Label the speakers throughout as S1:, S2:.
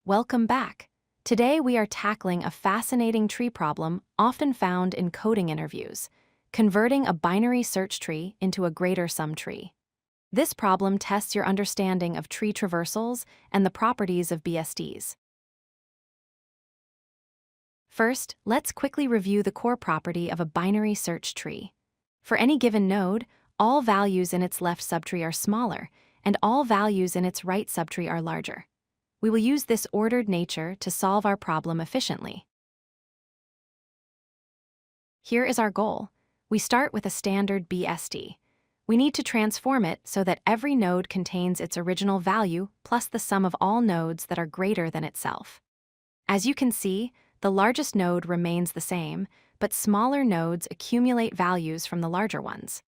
S1: Welcome back. Today we are tackling a fascinating tree problem often found in coding interviews, converting a binary search tree into a greater sum tree. This problem tests your understanding of tree traversals and the properties of BSTs. First, let's quickly review the core property of a binary search tree. For any given node, all values in its left subtree are smaller, and all values in its right subtree are larger. We will use this ordered nature to solve our problem efficiently. Here is our goal. We start with a standard BST. We need to transform it so that every node contains its original value plus the sum of all nodes that are greater than itself. As you can see, the largest node remains the same, but smaller nodes accumulate values from the larger ones.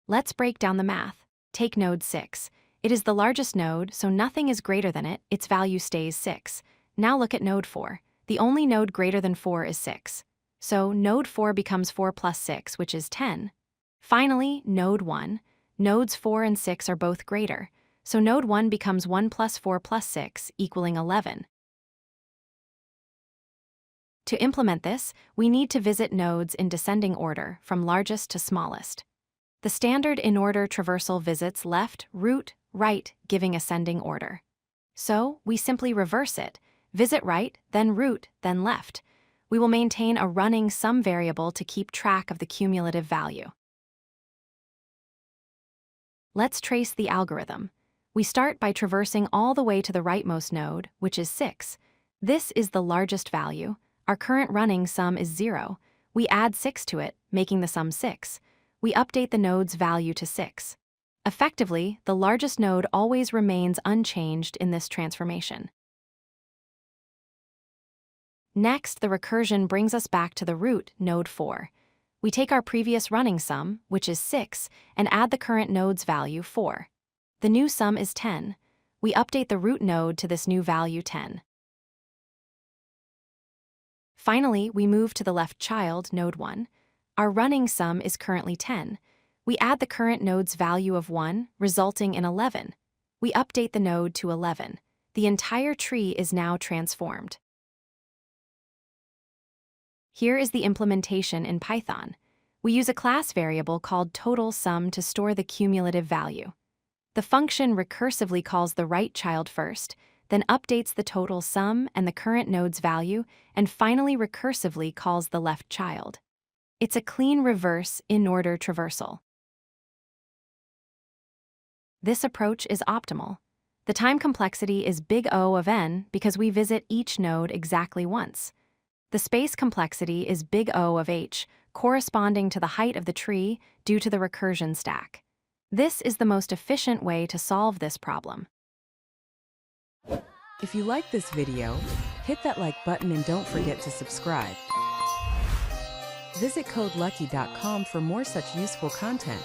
S1: Let's break down the math. Take node 6. It is the largest node, so nothing is greater than it, its value stays 6. Now look at node 4. The only node greater than 4 is 6. So node 4 becomes 4 plus 6, which is 10. Finally, node 1. Nodes 4 and 6 are both greater, so node 1 becomes 1 plus 4 plus 6, equaling 11. To implement this, we need to visit nodes in descending order, from largest to smallest. The standard in-order traversal visits left, root, right, giving ascending order. So, we simply reverse it. Visit right, then root, then left. We will maintain a running sum variable to keep track of the cumulative value. Let's trace the algorithm. We start by traversing all the way to the rightmost node, which is 6. This is the largest value. Our current running sum is 0. We add 6 to it, making the sum 6. We update the node's value to 6. Effectively, the largest node always remains unchanged in this transformation. Next, the recursion brings us back to the root, node 4. We take our previous running sum, which is 6, and add the current node's value, 4. The new sum is 10. We update the root node to this new value, 10. Finally, we move to the left child, node 1. Our running sum is currently 10. We add the current node's value of 1, resulting in 11. We update the node to 11. The entire tree is now transformed. Here is the implementation in Python. We use a class variable called total sum to store the cumulative value. The function recursively calls the right child first, then updates the total sum and the current node's value, and finally recursively calls the left child. It's a clean reverse in-order traversal. This approach is optimal. The time complexity is big O of n because we visit each node exactly once. The space complexity is big O of h, corresponding to the height of the tree due to the recursion stack. This is the most efficient way to solve this problem.
S2: If you like this video, hit that like button and don't forget to subscribe. Visit codelucky.com for more such useful content.